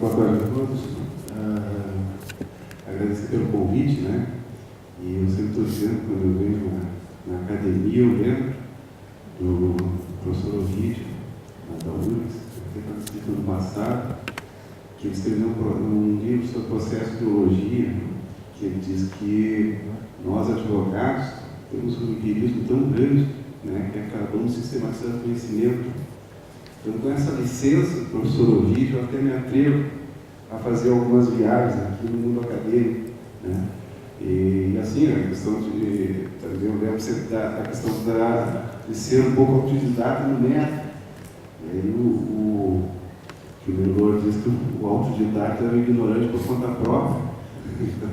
Boa tarde a todos. Agradecer pelo convite, né? E eu sempre estou dizendo, quando eu venho na academia, eu lembro do professor Ovidio, da URGS, que foi escrito no passado, que ele escreveu um livro sobre processo de teologia, que ele diz que nós, advogados, temos um empirismo tão grande, né, que acabamos sistematizando conhecimento. Então, com essa licença do professor Ovidio, eu até me atrevo a fazer algumas viagens aqui no mundo acadêmico, né? E assim, a questão de, eu lembro sempre da questão de ser um pouco autodidata no método. E aí o Melor diz que o autodidata é o ignorante por conta própria. Então,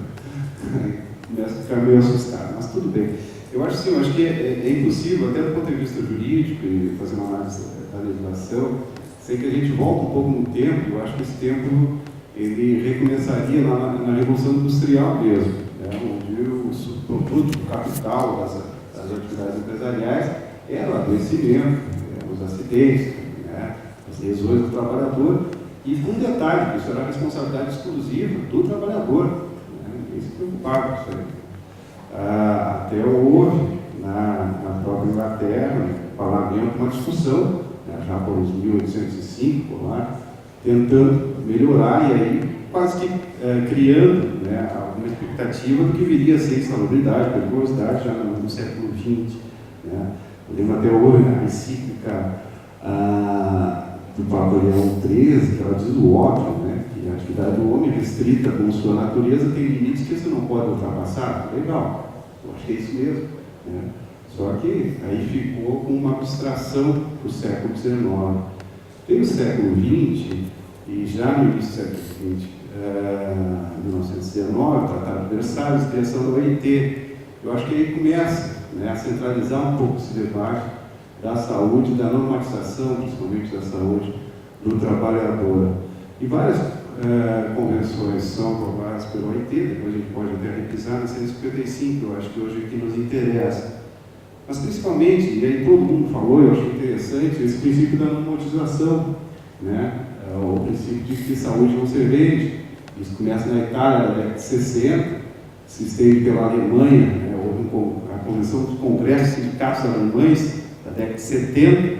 começa a ficar meio assustado, mas tudo bem. Eu acho que é impossível, até do ponto de vista jurídico, e fazer uma análise da legislação, sem que a gente volte um pouco no tempo. Eu acho que esse tempo ele recomeçaria na Revolução Industrial mesmo, né, onde o subproduto do capital das atividades empresariais era o adoecimento, os acidentes, né, as lesões do trabalhador, e com detalhe, isso era a responsabilidade exclusiva do trabalhador, né, ninguém se preocupava com isso aí. Até houve, na própria Inglaterra, no parlamento, uma discussão, né, já por uns 1805, por lá, tentando melhorar e aí quase que criando, né, alguma expectativa do que viria a ser insalubridade, periculosidade já no século XX. Né. Eu lembro até hoje a encíclica do Papa Leão XIII, que ela diz o óbvio, né, que a atividade do homem restrita com sua natureza tem limites que você não pode ultrapassar. Legal, eu acho que é isso mesmo. Né. Só que aí ficou com uma abstração para o século XIX. Veio o século XX, e já no início do século XX, 1919, Tratado de Versalhes, criação do OIT. Eu acho que aí começa, né, a centralizar um pouco esse debate da saúde, da normatização, principalmente da saúde do trabalhador. E várias convenções são aprovadas pelo OIT, depois a gente pode até repisar na 155, eu acho que hoje é que nos interessa. Mas principalmente, e aí todo mundo falou, eu acho interessante, esse princípio da normatização, né? O princípio de que saúde não se vende. Isso começa na Itália, na década de 60, se estende pela Alemanha, né? Houve a Convenção dos Congressos Sindicatos Alemães, da década de 70,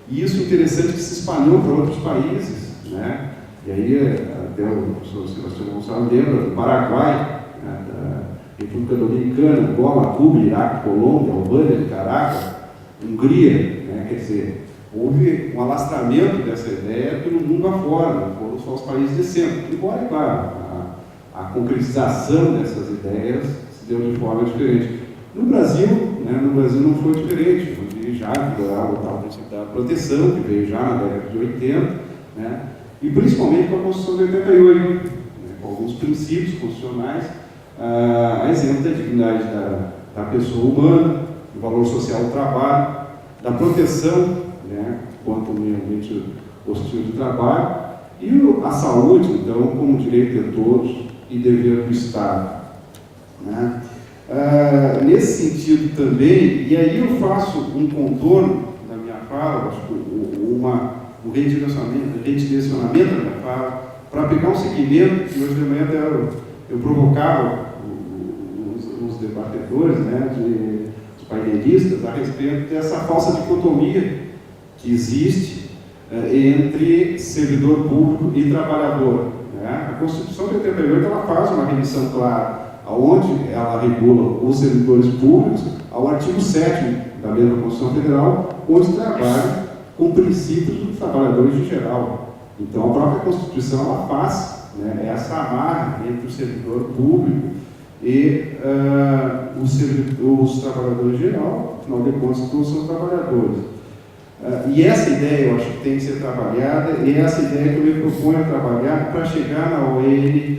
e isso é interessante que se espalhou para outros países, né? E aí, até o professor Sebastião Gonçalves lembra do Paraguai, né? Da República Dominicana, Angola, Cuba, Iraque, Colômbia, Albânia, Nicarágua, Hungria, né? Quer dizer, houve um alastramento dessa ideia pelo mundo afora, não foram só os países de centro. Embora, claro, a concretização dessas ideias se deu de forma diferente. No Brasil, né, não foi diferente, onde já vigorava o tal princípio da proteção, que veio já na década de 80, né, e principalmente com a Constituição de 88, né, com alguns princípios constitucionais, a exemplo da dignidade da pessoa humana, do valor social do trabalho, da proteção, né, quanto ao meio ambiente hostil do trabalho, e a saúde, então, como direito de todos e dever do Estado. Né. Nesse sentido também, e aí eu faço um contorno da minha fala, acho que um redirecionamento da minha fala, para pegar um segmento que hoje de manhã até eu provocava os debatedores, né, os painelistas, a respeito dessa falsa dicotomia que existe entre servidor público e trabalhador. Né? A Constituição de 88 ela faz uma remissão clara, onde ela regula os servidores públicos, ao artigo 7º da mesma Constituição Federal, onde trabalha com princípios dos trabalhadores em geral. Então, a própria Constituição ela faz, né, essa amarra entre o servidor público e os trabalhadores em geral, afinal de contas, todos são trabalhadores. E essa ideia eu acho que tem que ser trabalhada, e essa ideia que eu me proponho a trabalhar para chegar na ON,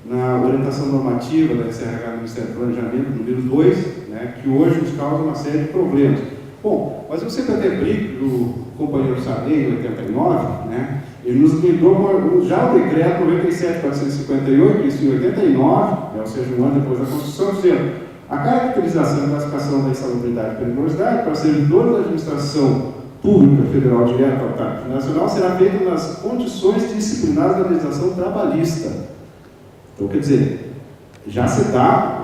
na orientação normativa da SRH do Ministério do Planejamento, número 2, né, que hoje nos causa uma série de problemas. Bom, mas eu sempre até brinco do companheiro Sarney, em 89, né, ele nos brindou já o decreto 97.458, isso em 89, né, ou seja, um ano depois da Constituição, dizendo a caracterização e classificação da insalubridade e periculosidade para servidores da administração pública federal direta autárquica nacional será feita nas condições disciplinares da legislação trabalhista. Então, quer dizer, já se dá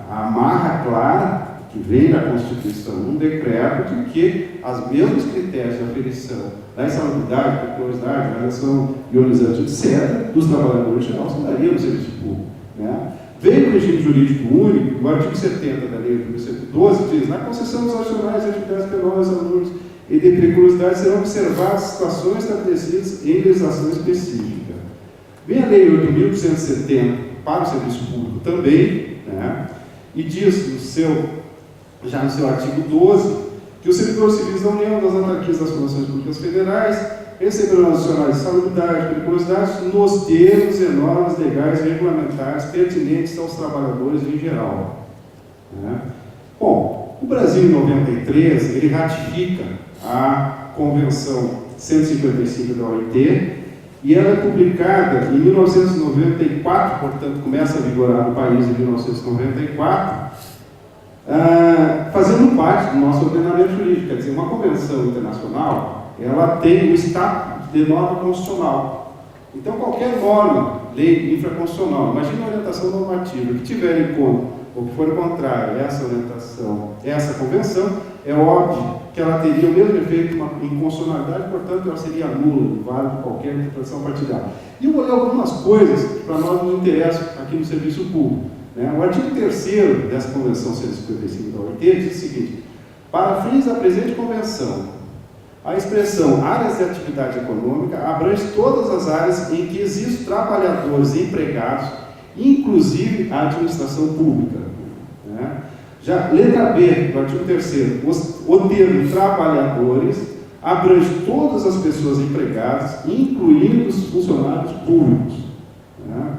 a amarra clara que vem da Constituição, um decreto de que os mesmos critérios de aferição da insalubridade, periculosidade, radiação ionizante, etc., dos trabalhadores geral se daria no serviço público. Né? Veio o regime jurídico único, o artigo 70 da Lei nº 112 diz: na concessão dos adicionais de atividades penosas, alunos e de periculosidade serão observadas situações estabelecidas em legislação específica. Vem a Lei 8.270 para o serviço público também, né? E diz já no seu artigo 12, que os servidores civis da União, das autarquias das fundações públicas federais receberão adicionais de salubridade e periculosidade nos termos e normas legais e regulamentares pertinentes aos trabalhadores em geral. Né? Bom, o Brasil, em 93, ele ratifica a Convenção 155 da OIT, e ela é publicada em 1994, portanto, começa a vigorar no país em 1994, fazendo parte do nosso ordenamento jurídico. Quer dizer, uma convenção internacional, ela tem o status de norma constitucional. Então, qualquer norma, lei infraconstitucional, imagine uma orientação normativa que tiver em conta, ou que for contrária a essa orientação, essa convenção, é óbvio que ela teria o mesmo efeito, uma inconstitucionalidade, portanto, ela seria nula, inválida de qualquer interpretação partidária. E eu vou ler algumas coisas que para nós nos interessam aqui no serviço público. Né? O artigo 3º dessa Convenção 155 da OIT diz o seguinte: para fins da presente convenção, a expressão áreas de atividade econômica abrange todas as áreas em que existem trabalhadores e empregados, inclusive a administração pública. Né? Já, letra B do artigo 3º, o termo trabalhadores abrange todas as pessoas empregadas, incluindo os funcionários públicos. Né?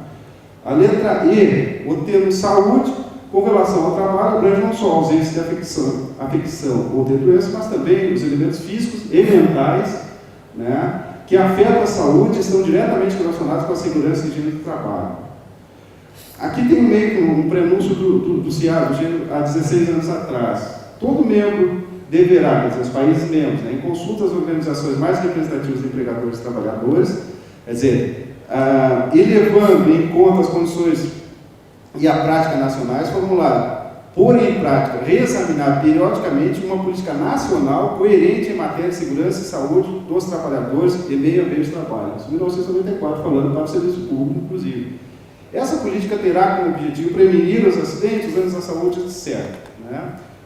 A letra E, o termo saúde, com relação ao trabalho, abrange não só a ausência de afecção ou de doença, mas também os elementos físicos e mentais, né, que afetam a saúde e estão diretamente relacionados com a segurança e higiene do trabalho. Aqui tem meio que um prenúncio do CIAD, há 16 anos atrás. Todo membro deverá, quer dizer, os países membros, né, em consulta às organizações mais representativas de empregadores e trabalhadores, quer dizer, e levando em conta as condições e a prática nacionais, formular, pôr em prática, reexaminar periodicamente uma política nacional coerente em matéria de segurança e saúde dos trabalhadores e meio ambiente de trabalho. Isso em 1994, falando para o serviço público, inclusive. Essa política terá como objetivo prevenir os acidentes, os danos à saúde, etc. Né?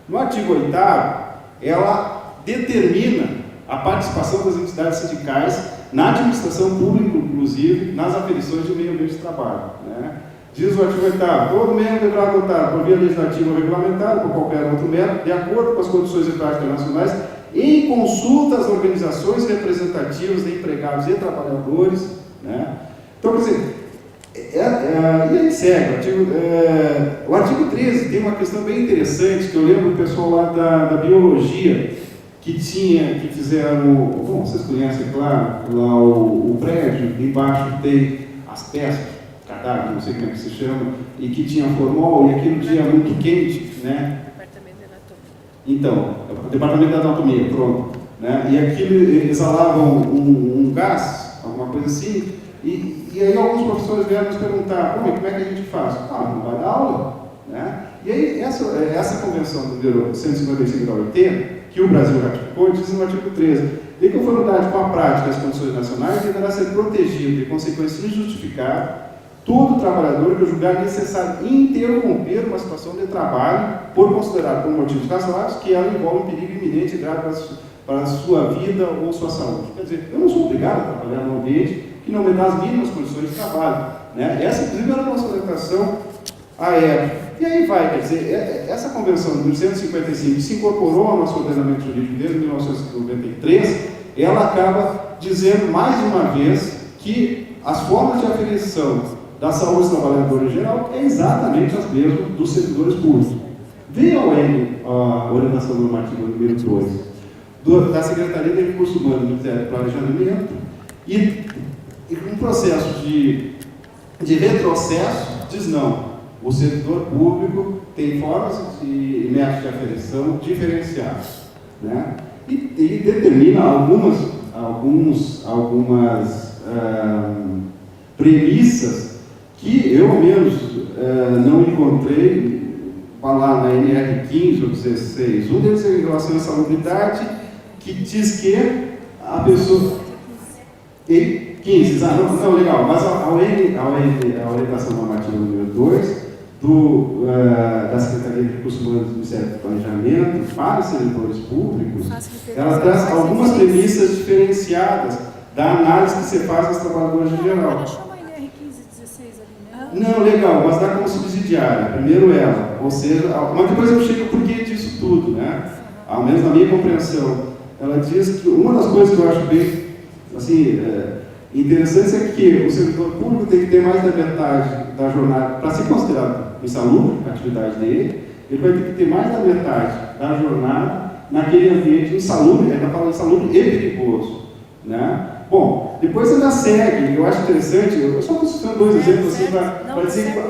No artigo 8º, ela determina a participação das entidades sindicais na administração pública, inclusive, nas aferições de meio ambiente de trabalho. Né? Diz o artigo 8º, todo membro deverá adotar, por via legislativa ou regulamentar, ou por qualquer outro método, de acordo com as condições e práticas nacionais, em consulta às organizações representativas de empregados e trabalhadores. Né? Então, quer dizer, e aí segue, o artigo 13 tem uma questão bem interessante, que eu lembro do pessoal lá da biologia, que fizeram, bom, vocês conhecem, claro, lá o prédio, embaixo tem as peças, cadáver, não sei como é que se chama, e que tinha formol, e aquele dia muito quente, né? Departamento de Anatomia. Então, o Departamento de Anatomia, pronto. Né? E aquilo exalavam um gás, alguma coisa assim, e aí alguns professores vieram nos perguntar, como é que a gente faz? Não vai dar aula. Né? E aí essa convenção número 155 da OIT, que o Brasil ratificou, diz no artigo 13, de conformidade com a prática das condições nacionais, deverá ser protegido de consequências injustificadas todo trabalhador que julgar necessário interromper uma situação de trabalho por considerar por motivos casuais que ela envolve um perigo iminente e grave para a sua vida ou sua saúde. Quer dizer, eu não sou obrigado a trabalhar num ambiente que não me dá as mínimas condições de trabalho. Né? Essa, inclusive, era a nossa orientação à época. E aí vai, quer dizer, essa convenção de 155 se incorporou ao nosso ordenamento jurídico desde 1993, ela acaba dizendo mais uma vez que as formas de aferição da saúde dos trabalhadores em geral é exatamente as mesmas dos servidores públicos. Veio ao EN a orientação normativa número 2 da Secretaria de Recursos Humanos do Ministério do Planejamento e um processo de retrocesso diz não. O servidor público tem formas e métodos de aferição diferenciados. Né? e determina algumas premissas que eu, ao menos, não encontrei falar na NR15 ou 16. Um deles é em relação à salubridade, que diz que a pessoa... E 15, não, legal, mas a orientação normativa número 2 da Secretaria de Recursos Humanos do Ministério do Planejamento para os servidores públicos, ela traz algumas premissas diferenciadas da análise que se faz aos trabalhadores em geral. Não, legal, mas dá como subsidiária. Primeiro ela, ou seja, mas depois eu chego ao porquê disso tudo, né? Ao menos na minha compreensão. Ela diz que uma das coisas que eu acho bem, assim, interessantes é que o servidor público tem que ter mais da metade da jornada, para ser considerado insalubre, a atividade dele, ele vai ter que ter mais da metade da jornada naquele ambiente insalubre, ele está falando insalubre e perigoso, né? Bom, depois ainda segue, eu acho interessante, eu só estou citando dois exemplos assim para dizer que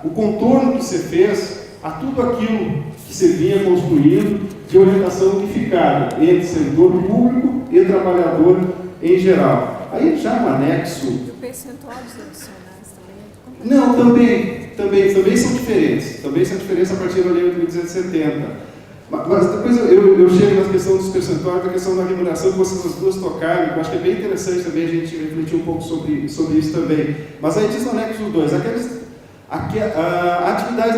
o contorno que você fez a tudo aquilo que você vinha construindo de orientação unificada entre servidor público e trabalhador em geral. Aí já no anexo... E o percentual dos adicionais também? Não, também são diferentes. Também são diferentes a partir da lei 8.270. Mas depois eu chego na questão dos percentuais, da questão da remuneração, que vocês as duas tocaram, que eu acho que é bem interessante também a gente refletir um pouco sobre isso também. Mas aí diz no anexo 2, atividades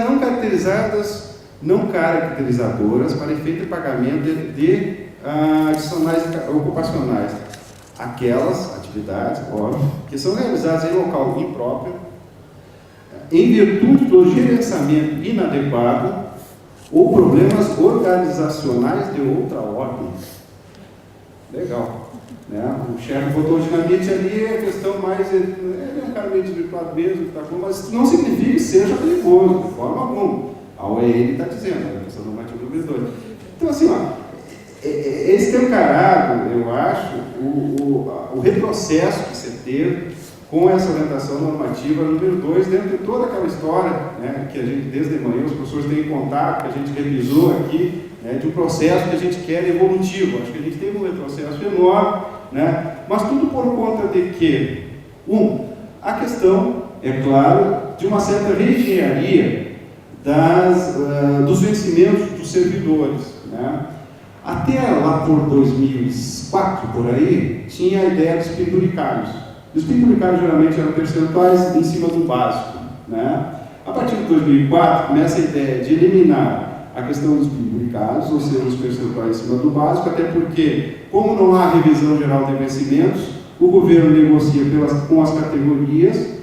não caracterizadoras para efeito de pagamento de adicionais ocupacionais. Aquelas atividades, óbvio, que são realizadas em local impróprio, em virtude do gerenciamento inadequado ou problemas organizacionais de outra ordem. Legal. Né? O chefe botou dinamite ali, a questão mais... Ele é um cara meio desvirtuado mesmo, tá bom, mas não significa que seja perigoso, de forma alguma. A OEN está dizendo, a questão normativa número 2. Então, assim, escancarado, eu acho, o retrocesso que você teve com essa orientação normativa número 2, dentro de toda aquela história, né, que a gente, desde de manhã, os professores têm contato, que a gente revisou aqui, né, de um processo que a gente quer evolutivo. Acho que a gente teve um retrocesso enorme, né, mas tudo por conta de que, a questão, é claro, de uma certa reengenharia dos vencimentos dos servidores, né. Até lá por 2004, por aí, tinha a ideia dos penduricários. Os penduricários geralmente eram percentuais em cima do básico, né? A partir de 2004, começa a ideia de eliminar a questão dos penduricários, ou seja, os percentuais em cima do básico, até porque, como não há revisão geral de vencimentos, o governo negocia com as categorias,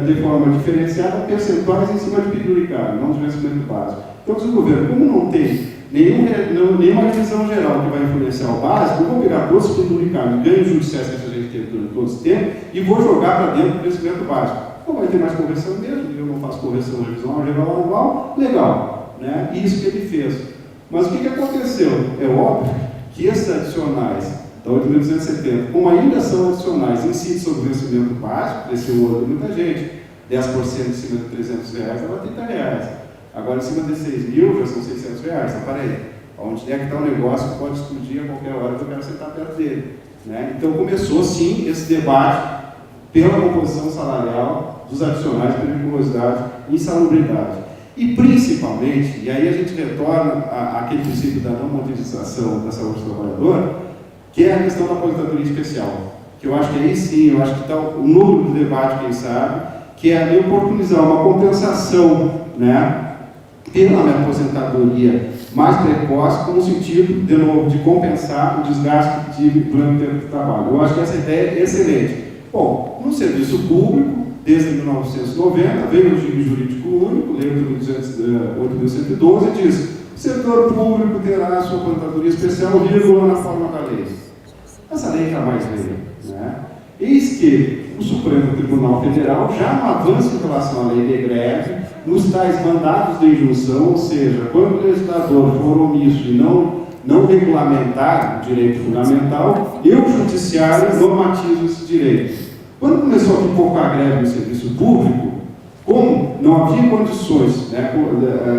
de forma diferenciada, percentuais em cima de penduricário, não de vencimento básico. Então, o governo, como não tem nenhuma revisão geral que vai influenciar o básico, eu vou pegar todos os penduricários, ganhos judiciais que a gente teve durante todo esse tempo e vou jogar para dentro do vencimento básico. Não vai ter mais correção mesmo, eu não faço correção de revisão geral anual, legal, né? Isso que ele fez. Mas o que aconteceu? É óbvio que esses adicionais da 8.270, como ainda são adicionais, incidem sobre o vencimento básico, cresceu o olho de muita gente, 10% em cima de R$300 dava R$30. Agora, em cima de 6 mil, já são R$600. Então, peraí, onde é que está o negócio que pode explodir a qualquer hora que eu quero sentar perto dele. Né? Então, começou, sim, esse debate pela composição salarial dos adicionais, periculosidade e insalubridade. E, principalmente, e aí a gente retorna àquele princípio da não monetização da saúde do trabalhador, que é a questão da aposentadoria especial. Que eu acho que aí, sim, eu acho que está o núcleo do debate, quem sabe, que é a oportunizar uma compensação, né, pela minha aposentadoria mais precoce, com o sentido, de novo, de compensar o desgaste que tive durante o tempo de trabalho. Eu acho que essa ideia é excelente. Bom, no serviço público, desde 1990, veio o regime jurídico único, lei 8.112, diz: o servidor público terá a sua aposentadoria especial, vírgula, na forma da lei. Essa lei jamais veio, né? Eis que o Supremo Tribunal Federal, já no avanço em relação à lei de greve, nos tais mandados de injunção, ou seja, quando o legislador for omisso e não regulamentar o direito fundamental, eu, judiciário, normatizo esse direito. Quando começou a pipocar a greve no serviço público, Como não havia condições, né,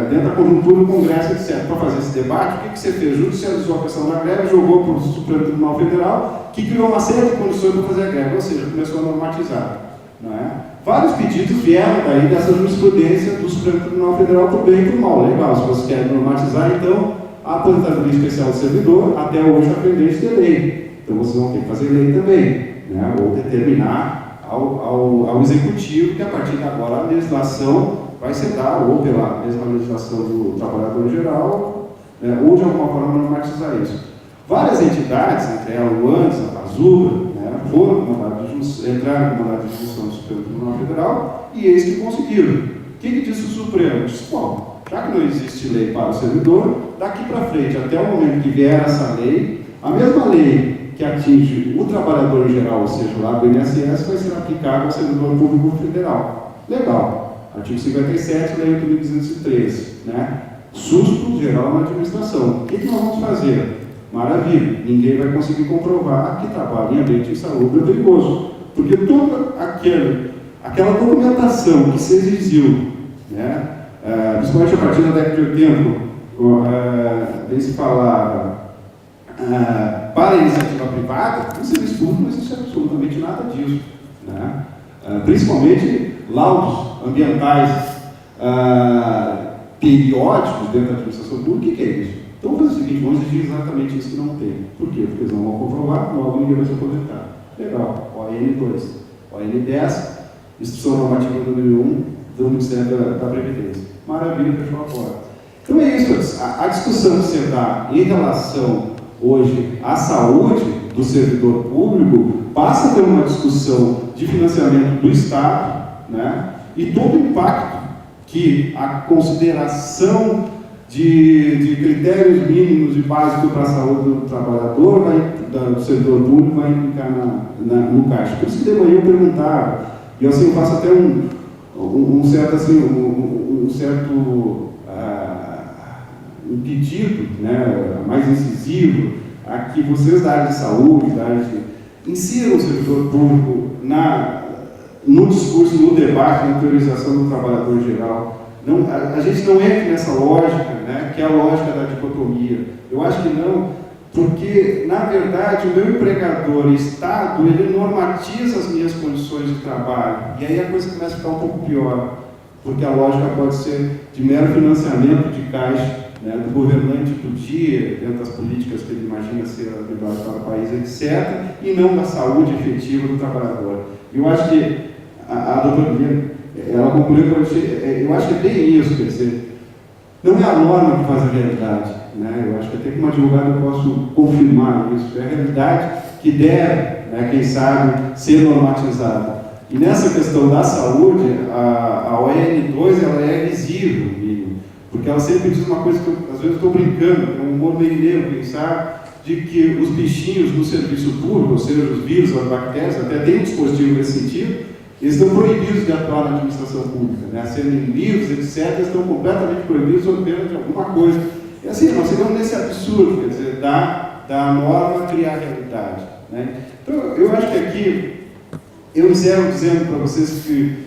dentro da conjuntura do Congresso, etc., para fazer esse debate, o que você fez? Judicializou a questão da greve, jogou para o Supremo Tribunal Federal, que criou uma série de condições para fazer a greve, ou seja, começou a normatizar. Não é? Vários pedidos vieram daí dessa jurisprudência do Supremo Tribunal Federal para o bem e para o mal. Legal, se vocês querem normatizar, então, a aposentadoria especial do servidor, até hoje é pendente de lei. Então, vocês vão ter que fazer lei também, né, ou determinar ao Executivo que a partir de agora a legislação vai ser dada, ou pela mesma legislação do trabalhador geral, né, ou de alguma forma normatizar isso. Várias entidades, entre elas o ANDES, a Azul, né, entraram com mandado de discussão do Supremo Tribunal Federal e eis que conseguiram. O que disse o Supremo? Disse, bom, já que não existe lei para o servidor, daqui para frente, até o momento que vier essa lei, a mesma lei que atinge o trabalhador em geral, ou seja, lá do INSS, vai ser aplicável ao servidor público federal. Legal. Artigo 57, Lei 8.213, né? Susto geral na administração. O que nós vamos fazer? Maravilha. Ninguém vai conseguir comprovar que trabalho em ambiente insalubre é perigoso. Porque toda aquela documentação que se exigiu, né? Principalmente a partir da década de 80, se falava para a iniciativa privada, no serviço público não existe absolutamente nada disso. Né? Principalmente laudos ambientais periódicos dentro da administração pública. O que é isso? Então vamos fazer o seguinte, vamos exigir exatamente isso que não tem. Por quê? Porque eles não vão comprovar, logo ninguém vai se aposentar. Legal. ON2, ON10, Instrução Normativa número 1 do Ministério da Previdência. Maravilha, fechou a porta. Então é isso, a discussão que se dá em relação hoje à saúde do servidor público passa a ter uma discussão de financiamento do Estado, né, e todo o impacto que a consideração de critérios mínimos e básicos para a saúde do trabalhador, do servidor público, vai implicar no caixa. Por isso que de manhã eu perguntava, e assim eu faço até um certo um pedido, né, mais incisivo, a que vocês da área de saúde, insiram o servidor público no discurso, no debate, na teorização do trabalhador geral. Não, a gente não entra nessa lógica, né, que é a lógica da dicotomia. Eu acho que não, porque, na verdade, o meu empregador, o Estado, ele normatiza as minhas condições de trabalho. E aí a coisa começa a ficar um pouco pior, porque a lógica pode ser de mero financiamento de caixa, né, do governante do dia, dentro das políticas que ele imagina ser as melhores para o país, etc., e não da saúde efetiva do trabalhador. Eu acho que a doutora Bia, ela concluiu que eu acho que é bem isso, quer dizer, não é a norma que faz a realidade, né? Eu acho que até como advogado eu posso confirmar isso, é a realidade que deve, né, quem sabe, ser normatizada. E nessa questão da saúde, a ON2 ela é visível, porque ela sempre diz uma coisa que eu, às vezes, estou brincando, é um humor meio negro, quem sabe, de que os bichinhos no serviço público, ou seja, os vírus, as bactérias, até tem um dispositivo nesse sentido, eles estão proibidos de atuar na administração pública, né? Serem livres, etc., eles estão completamente proibidos sob pena de alguma coisa. E assim, nós chegamos nesse absurdo, quer dizer, da norma criar a realidade, né? Então, eu acho que aqui, eu encerro dizendo para vocês que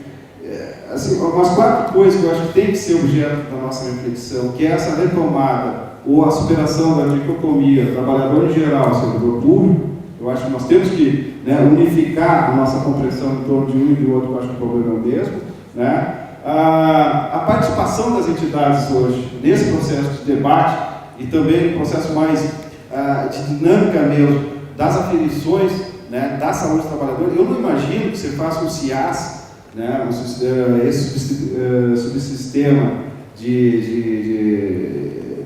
assim, umas 4 coisas que eu acho que tem que ser objeto da nossa reflexão, que é essa retomada ou a superação da dicotomia trabalhador em geral, servidor público. Eu acho que nós temos que, né, unificar a nossa compreensão em torno de um e do outro, eu acho que o problema é o mesmo, né? A participação das entidades hoje nesse processo de debate e também no processo mais de dinâmica mesmo das aferições, né, da saúde do trabalhador. Eu não imagino que você faça um CIAS, né, esse subsistema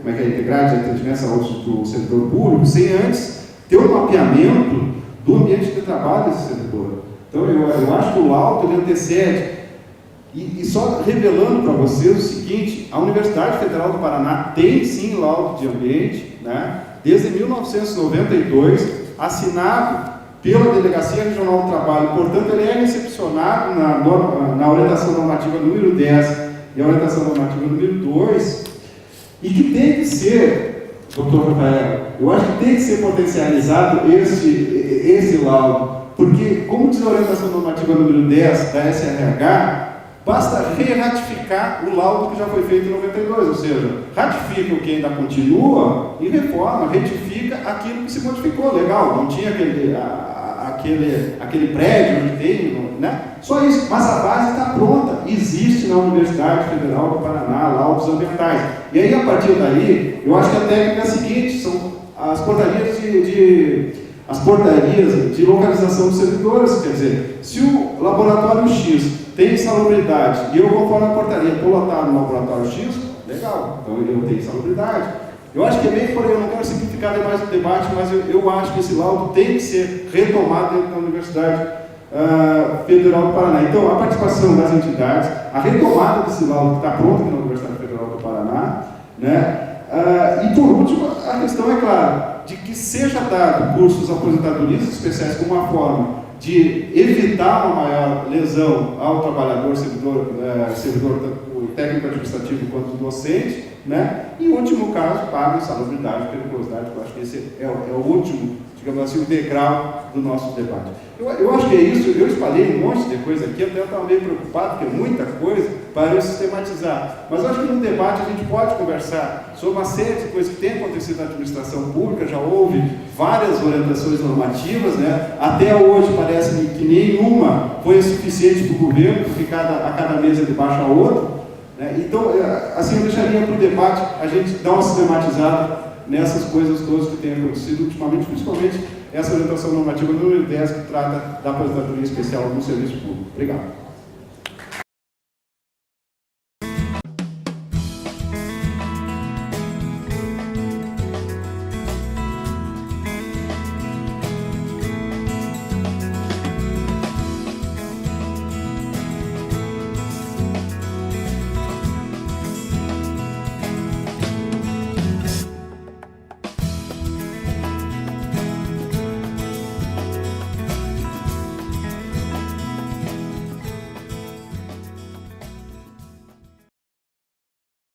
como é que é, integrado de atendimento à saúde do servidor público, sem antes ter um mapeamento do ambiente de trabalho desse servidor. Então, eu acho que o laudo ele antecede. E só revelando para vocês o seguinte, a Universidade Federal do Paraná tem sim laudo de ambiente, né, desde 1992, assinado pela Delegacia Regional do Trabalho. Portanto, ele é recepcionado na orientação normativa número 10 e a orientação normativa número 2, e que tem que ser, doutor Rafael, eu acho que tem que ser potencializado esse laudo, porque, como diz a orientação normativa número 10 da SRH, basta re-ratificar o laudo que já foi feito em 92, ou seja, ratifica o que ainda continua e reforma, retifica aquilo que se modificou. Legal, não tinha aquele prédio onde tem, né? Só isso, mas a base está pronta, existe na Universidade Federal do Paraná, laudos ambientais. E aí, a partir daí, eu acho que a técnica é a seguinte, são as portarias de localização dos servidores, quer dizer, se o laboratório X tem insalubridade e eu vou fora da portaria, estou lotado no laboratório X, legal, então eu tenho insalubridade. Eu acho que é meio por aí, eu não quero simplificar demais o debate, mas eu acho que esse laudo tem que ser retomado dentro da Universidade Federal do Paraná. Então, a participação das entidades, a retomada desse laudo que está pronto aqui na Universidade Federal do Paraná, né? E por último, a questão é clara, de que seja dado cursos aposentadorias especiais como uma forma de evitar uma maior lesão ao trabalhador, servidor técnico administrativo quanto docente, né? E, em último caso, paga insalubridade, periculosidade, que eu acho que esse é o último, digamos assim, o degrau do nosso debate. Eu acho que é isso, eu espalhei um monte de coisa aqui, até eu estava meio preocupado, porque é muita coisa para eu sistematizar. Mas eu acho que no debate a gente pode conversar sobre uma série de coisas que tem acontecido na administração pública, já houve várias orientações normativas, né? Até hoje parece que nenhuma foi suficiente para o governo, porque a cada mesa ele baixa a outra, né? Então, assim, eu deixaria para o debate a gente dar uma sistematizada nessas coisas todas que têm acontecido ultimamente, principalmente essa orientação normativa do 10 que trata da aposentadoria especial no serviço público. Obrigado.